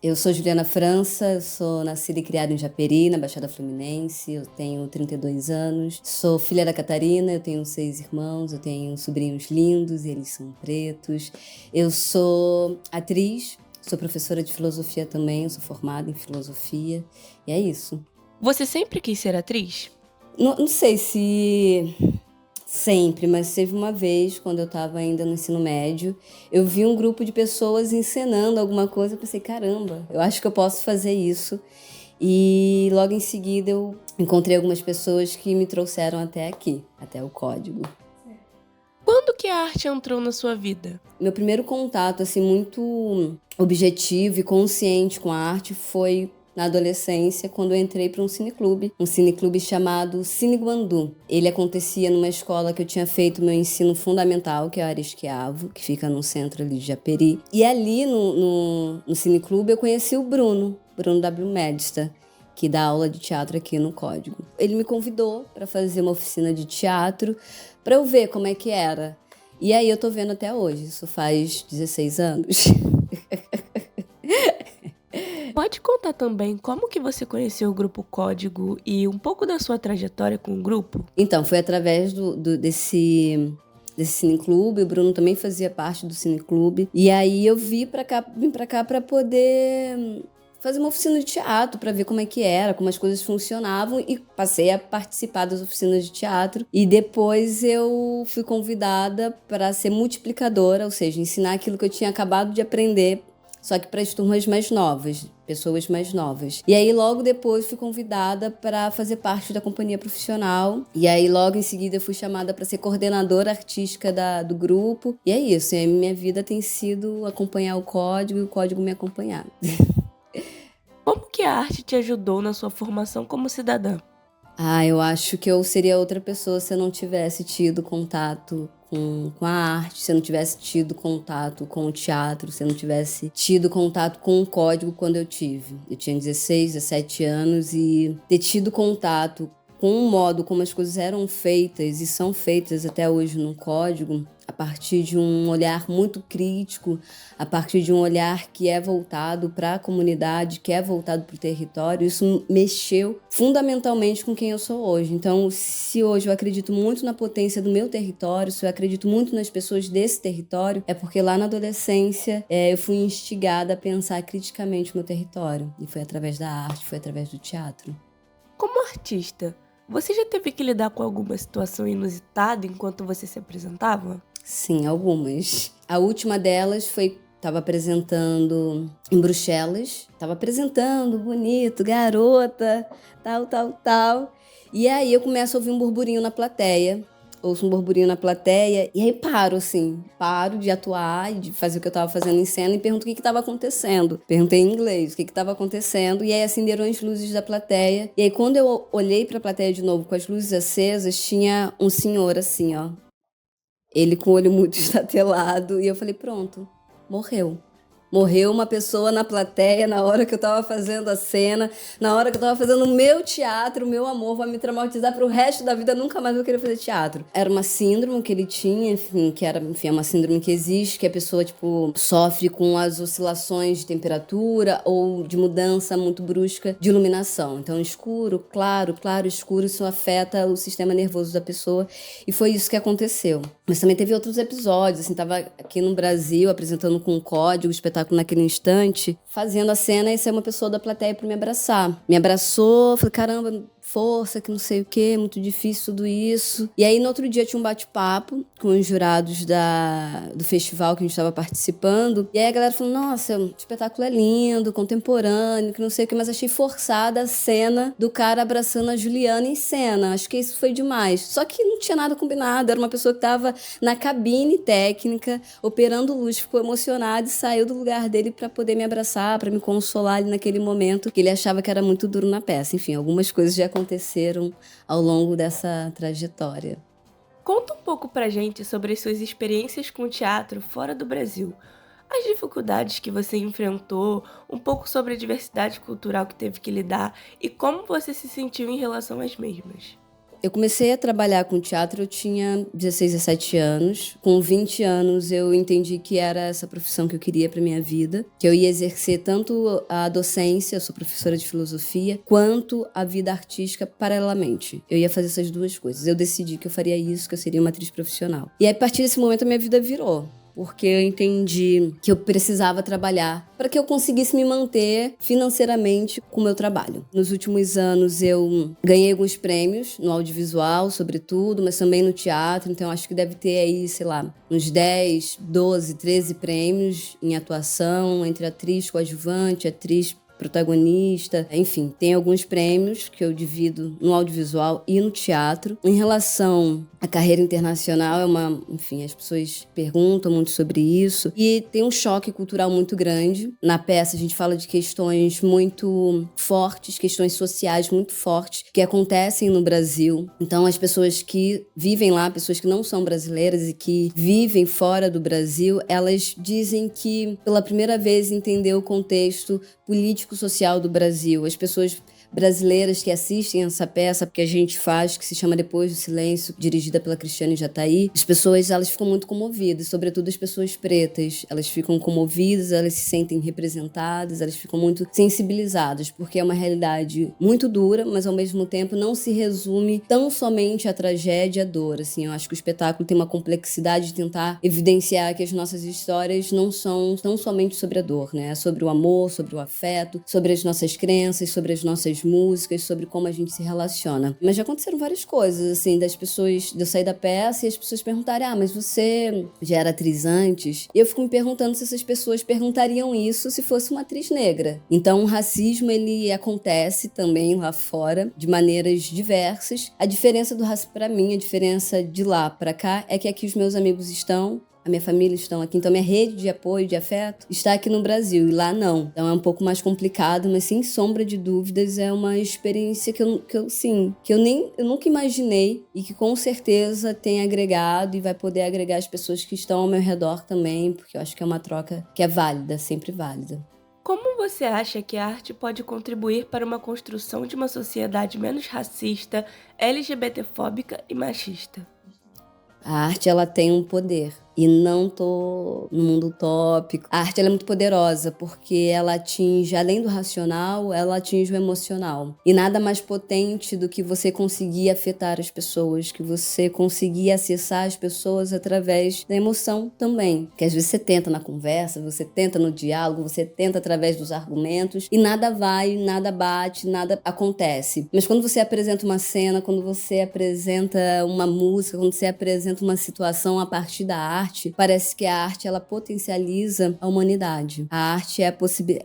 Eu sou Juliana França, eu sou nascida e criada em Japeri, na Baixada Fluminense, eu tenho 32 anos, sou filha da Catarina, eu tenho 6 irmãos, eu tenho sobrinhos lindos, eles são pretos. Eu sou atriz, sou professora de filosofia também, eu sou formada em filosofia, e é isso. Você sempre quis ser atriz? Não sei se sempre, mas teve uma vez, quando eu estava ainda no ensino médio, eu vi um grupo de pessoas encenando alguma coisa, eu pensei, caramba, eu acho que eu posso fazer isso. E logo em seguida eu encontrei algumas pessoas que me trouxeram até aqui, até o Código. Quando que a arte entrou na sua vida? Meu primeiro contato, assim, muito objetivo e consciente com a arte foi na adolescência, quando eu entrei para um cineclube chamado Cine Guandu. Ele acontecia numa escola que eu tinha feito meu ensino fundamental, que é a Aresquiavo, que fica no centro ali de Japeri. E ali no cineclube eu conheci o Bruno W. Medsta, que dá aula de teatro aqui no Código. Ele me convidou para fazer uma oficina de teatro, para eu ver como é que era. E aí eu tô vendo até hoje, isso faz 16 anos. Pode contar também como que você conheceu o Grupo Código e um pouco da sua trajetória com o grupo? Então, foi através desse cineclube, o Bruno também fazia parte do cineclube. E aí eu vim pra cá para poder fazer uma oficina de teatro, para ver como é que era, como as coisas funcionavam, e passei a participar das oficinas de teatro. E depois eu fui convidada para ser multiplicadora, ou seja, ensinar aquilo que eu tinha acabado de aprender, só que para as turmas mais novas, pessoas mais novas. E aí logo depois fui convidada para fazer parte da companhia profissional. E aí logo em seguida eu fui chamada para ser coordenadora artística do grupo. E é isso, e a minha vida tem sido acompanhar o Código e o Código me acompanhar. Como que a arte te ajudou na sua formação como cidadã? Eu acho que eu seria outra pessoa se eu não tivesse tido contato com a arte, se eu não tivesse tido contato com o teatro, se eu não tivesse tido contato com o Código quando eu tive. Eu tinha 16, 17 anos e ter tido contato com o modo como as coisas eram feitas e são feitas até hoje no Código, a partir de um olhar muito crítico, a partir de um olhar que é voltado para a comunidade, que é voltado para o território, isso mexeu fundamentalmente com quem eu sou hoje. Então, se hoje eu acredito muito na potência do meu território, se eu acredito muito nas pessoas desse território, é porque lá na adolescência eu fui instigada a pensar criticamente o meu território. E foi através da arte, foi através do teatro. Como artista, você já teve que lidar com alguma situação inusitada enquanto você se apresentava? Sim, algumas. A última delas foi, estava apresentando em Bruxelas, estava apresentando, bonito, garota, tal. E aí eu começo a ouvir um burburinho na plateia, ouço um burburinho na plateia, e aí paro de atuar e de fazer o que eu estava fazendo em cena e pergunto o que estava acontecendo. Perguntei em inglês o que estava acontecendo, e aí acenderam as luzes da plateia. E aí quando eu olhei para a plateia de novo com as luzes acesas, tinha um senhor assim, ó. Ele com o olho muito estatelado, e eu falei, pronto, morreu. Morreu uma pessoa na plateia na hora que eu tava fazendo a cena, na hora que eu tava fazendo o meu teatro, o meu amor vai me traumatizar pro resto da vida, nunca mais vou querer fazer teatro. Era uma síndrome que ele tinha, enfim, é uma síndrome que existe, que a pessoa, tipo, sofre com as oscilações de temperatura ou de mudança muito brusca de iluminação. Então, escuro, claro, escuro, isso afeta o sistema nervoso da pessoa, e foi isso que aconteceu. Mas também teve outros episódios, assim, tava aqui no Brasil apresentando com o Código, o espetáculo naquele instante, fazendo a cena, e saiu uma pessoa da plateia pra me abraçar. Me abraçou, falei, caramba, força, que não sei o que, muito difícil tudo isso. E aí no outro dia tinha um bate-papo com os jurados do festival que a gente estava participando, e aí a galera falou, nossa, o espetáculo é lindo, contemporâneo, que não sei o que, mas achei forçada a cena do cara abraçando a Juliana em cena, acho que isso foi demais. Só que não tinha nada combinado, era uma pessoa que estava na cabine técnica, operando luz, ficou emocionado e saiu do lugar dele para poder me abraçar, para me consolar ali naquele momento, que ele achava que era muito duro na peça. Enfim, algumas coisas já aconteceram ao longo dessa trajetória. Conta um pouco pra gente sobre as suas experiências com o teatro fora do Brasil. As dificuldades que você enfrentou, um pouco sobre a diversidade cultural que teve que lidar e como você se sentiu em relação às mesmas. Eu comecei a trabalhar com teatro, eu tinha 16, 17 anos. Com 20 anos, eu entendi que era essa profissão que eu queria para minha vida, que eu ia exercer tanto a docência, eu sou professora de filosofia, quanto a vida artística paralelamente. Eu ia fazer essas duas coisas. Eu decidi que eu faria isso, que eu seria uma atriz profissional. E aí, a partir desse momento, a minha vida virou. Porque eu entendi que eu precisava trabalhar para que eu conseguisse me manter financeiramente com o meu trabalho. Nos últimos anos eu ganhei alguns prêmios no audiovisual, sobretudo, mas também no teatro, então acho que deve ter aí, sei lá, uns 10, 12, 13 prêmios em atuação, entre atriz coadjuvante, atriz protagonista, enfim, tem alguns prêmios que eu divido no audiovisual e no teatro. Em relação à carreira internacional, enfim, as pessoas perguntam muito sobre isso e tem um choque cultural muito grande. Na peça a gente fala de questões muito fortes, questões sociais muito fortes que acontecem no Brasil. Então as pessoas que vivem lá, pessoas que não são brasileiras e que vivem fora do Brasil, elas dizem que pela primeira vez entendeu o contexto político-social do Brasil. As pessoas brasileiras que assistem essa peça que a gente faz, que se chama Depois do Silêncio, dirigida pela Cristiane Jatahy, as pessoas, elas ficam muito comovidas, sobretudo as pessoas pretas. Elas ficam comovidas, elas se sentem representadas, elas ficam muito sensibilizadas, porque é uma realidade muito dura, mas ao mesmo tempo não se resume tão somente à tragédia e à dor. Assim, eu acho que o espetáculo tem uma complexidade de tentar evidenciar que as nossas histórias não são tão somente sobre a dor, né? É sobre o amor, sobre o afeto, sobre as nossas crenças, sobre as nossas músicas, sobre como a gente se relaciona. Mas já aconteceram várias coisas, assim, das pessoas, de eu sair da peça e as pessoas perguntarem, mas você já era atriz antes? E eu fico me perguntando se essas pessoas perguntariam isso se fosse uma atriz negra. Então o racismo, ele acontece também lá fora, de maneiras diversas. A diferença do racismo pra mim, a diferença de lá pra cá, é que aqui os meus amigos estão, a minha família estão aqui, então minha rede de apoio, de afeto, está aqui no Brasil, e lá não. Então é um pouco mais complicado, mas sem sombra de dúvidas é uma experiência que eu nunca imaginei e que com certeza tem agregado e vai poder agregar as pessoas que estão ao meu redor também, porque eu acho que é uma troca que é válida, sempre válida. Como você acha que a arte pode contribuir para uma construção de uma sociedade menos racista, LGBTfóbica e machista? A arte, ela tem um poder. E não tô no mundo utópico. A arte, ela é muito poderosa, porque ela atinge, além do racional, ela atinge o emocional. E nada mais potente do que você conseguir afetar as pessoas, que você conseguir acessar as pessoas através da emoção também. Que às vezes você tenta na conversa, você tenta no diálogo, você tenta através dos argumentos, e nada vai, nada bate, nada acontece. Mas quando você apresenta uma cena, quando você apresenta uma música, quando você apresenta uma situação a partir da arte, parece que a arte, ela potencializa a humanidade. A arte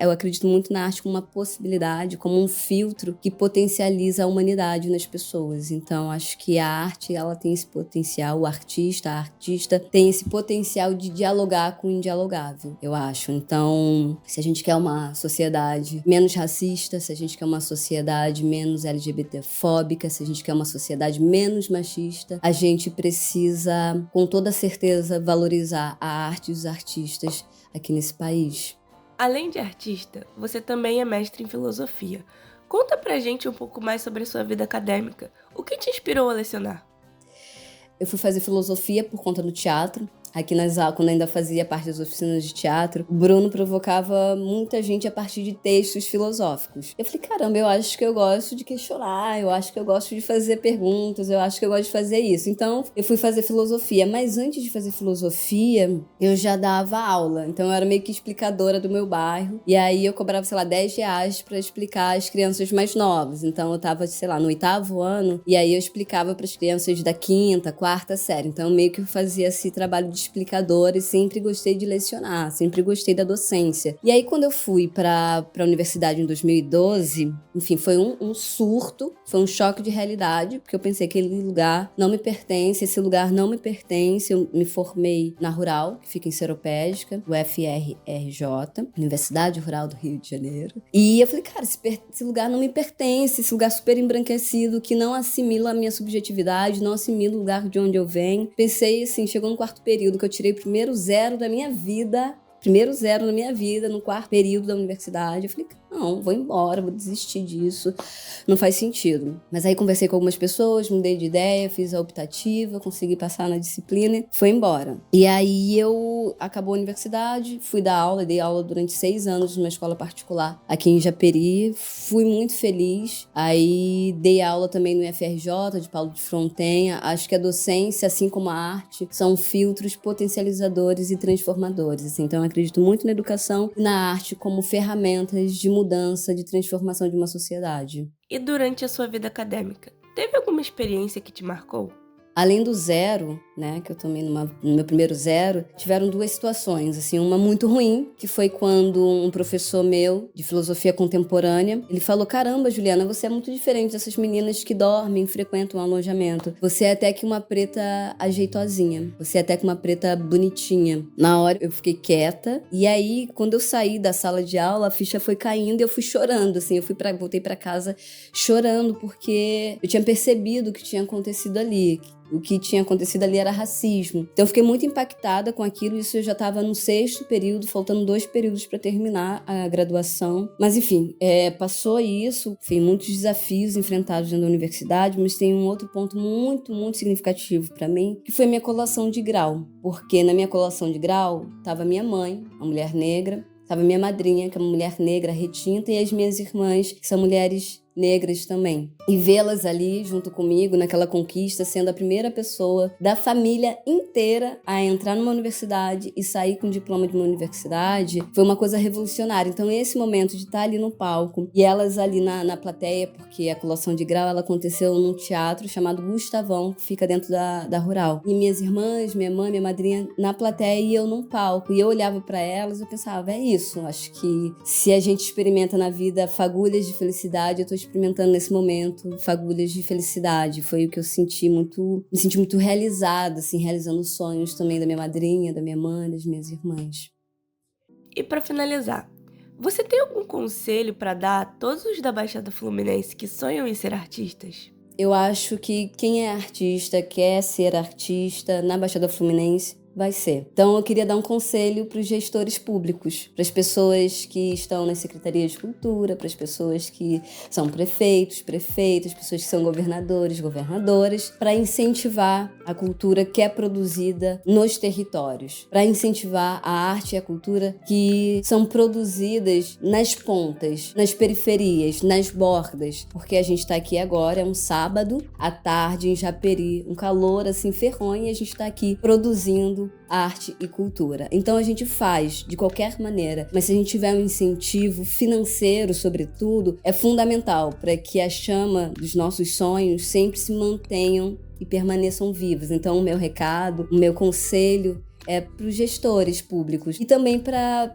eu acredito muito na arte como uma possibilidade, como um filtro que potencializa a humanidade nas pessoas. Então, acho que a arte, ela tem esse potencial, a artista tem esse potencial de dialogar com o indialogável, eu acho. Então, se a gente quer uma sociedade menos racista, se a gente quer uma sociedade menos LGBTfóbica, se a gente quer uma sociedade menos machista, a gente precisa, com toda certeza, valorizar a arte e os artistas aqui nesse país. Além de artista, você também é mestre em filosofia. Conta pra gente um pouco mais sobre a sua vida acadêmica. O que te inspirou a lecionar? Eu fui fazer filosofia por conta do teatro. Aqui nas aulas, quando ainda fazia parte das oficinas de teatro, o Bruno provocava muita gente a partir de textos filosóficos. Eu falei, caramba, eu acho que eu gosto de questionar, eu acho que eu gosto de fazer perguntas, eu acho que eu gosto de fazer isso. Então, eu fui fazer filosofia. Mas antes de fazer filosofia, eu já dava aula. Então, eu era meio que explicadora do meu bairro. E aí, eu cobrava, sei lá, R$10 pra explicar às crianças mais novas. Então, eu tava, sei lá, no 8º ano. E aí, eu explicava pras crianças da 5ª, 4ª série. Então, meio que eu fazia esse trabalho de explicadora e sempre gostei de lecionar, sempre gostei da docência. E aí, quando eu fui para a universidade em 2012, enfim, foi um surto, foi um choque de realidade, porque eu pensei que aquele lugar não me pertence, esse lugar não me pertence. Eu me formei na Rural, que fica em Seropédica, UFRJ, Universidade Rural do Rio de Janeiro. E eu falei, cara, esse lugar não me pertence, esse lugar super embranquecido, que não assimila a minha subjetividade, não assimila o lugar de onde eu venho. Pensei assim, chegou no 4º período, que eu tirei o primeiro zero da minha vida, no 4º período da universidade. Eu falei, Não, vou embora, vou desistir disso, não faz sentido. Mas aí conversei com algumas pessoas, mudei de ideia, fiz a optativa, consegui passar na disciplina, foi embora. E aí acabou a universidade, fui dar aula, dei aula durante 6 anos numa escola particular aqui em Japeri, fui muito feliz. Aí dei aula também no IFRJ, de Paulo de Frontenha. Acho que a docência, assim como a arte, são filtros potencializadores e transformadores, assim. Então eu acredito muito na educação e na arte como ferramentas de mudança, de transformação de uma sociedade. E durante a sua vida acadêmica, teve alguma experiência que te marcou? Além do zero, né, que eu tomei no meu primeiro zero, tiveram 2 situações, assim, uma muito ruim, que foi quando um professor meu de filosofia contemporânea, ele falou: caramba, Juliana, você é muito diferente dessas meninas que dormem, frequentam o alojamento. Você é até que uma preta ajeitosinha, você é até que uma preta bonitinha. Na hora eu fiquei quieta, e aí quando eu saí da sala de aula, a ficha foi caindo e eu fui chorando, assim, voltei pra casa chorando, porque eu tinha percebido o que tinha acontecido ali. O que tinha acontecido ali era racismo. Então eu fiquei muito impactada com aquilo. Isso eu já estava no 6º período, faltando 2 períodos para terminar a graduação. Mas enfim, passou isso. Enfim, muitos desafios enfrentados dentro da universidade, mas tem um outro ponto muito, muito significativo para mim, que foi a minha colação de grau. Porque na minha colação de grau estava minha mãe, uma mulher negra, estava minha madrinha, que é uma mulher negra retinta, e as minhas irmãs, que são mulheres negras também. E vê-las ali junto comigo naquela conquista, sendo a primeira pessoa da família inteira a entrar numa universidade e sair com diploma de uma universidade, foi uma coisa revolucionária. Então esse momento de estar ali no palco e elas ali na plateia, porque a colação de grau ela aconteceu num teatro chamado Gustavão, que fica dentro da Rural. E minhas irmãs, minha mãe, minha madrinha na plateia e eu num palco. E eu olhava para elas e eu pensava, é isso. Acho que se a gente experimenta na vida fagulhas de felicidade, eu tô experimentando nesse momento fagulhas de felicidade. Foi o que eu me senti muito realizada, assim, realizando os sonhos também da minha madrinha, da minha mãe, das minhas irmãs. E para finalizar, você tem algum conselho para dar a todos os da Baixada Fluminense que sonham em ser artistas? Eu acho que quem é artista, quer ser artista na Baixada Fluminense, vai ser. Então eu queria dar um conselho para os gestores públicos, para as pessoas que estão nas secretarias de cultura, para as pessoas que são prefeitos, prefeitas, pessoas que são governadores, governadoras, para incentivar a cultura que é produzida nos territórios, para incentivar a arte e a cultura que são produzidas nas pontas, nas periferias, nas bordas, porque a gente está aqui agora, é um sábado à tarde em Japeri, um calor assim ferronho, e a gente está aqui produzindo arte e cultura. Então a gente faz de qualquer maneira, mas se a gente tiver um incentivo financeiro, sobretudo, é fundamental para que a chama dos nossos sonhos sempre se mantenham e permaneçam vivos. Então o meu recado, o meu conselho é para os gestores públicos e também para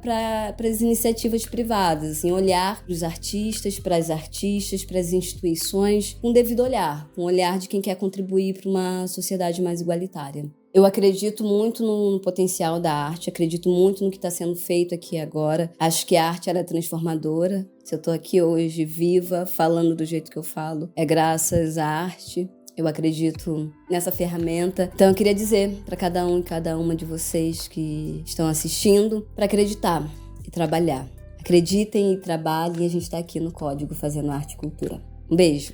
as iniciativas privadas, assim, olhar para os artistas, para as instituições com devido olhar, com o olhar de quem quer contribuir para uma sociedade mais igualitária. Eu acredito muito no potencial da arte, acredito muito no que está sendo feito aqui agora. Acho que a arte ela é transformadora. Se eu estou aqui hoje viva, falando do jeito que eu falo, é graças à arte. Eu acredito nessa ferramenta. Então eu queria dizer para cada um e cada uma de vocês que estão assistindo, para acreditar e trabalhar. Acreditem e trabalhem, a gente está aqui no Código fazendo arte e cultura. Um beijo!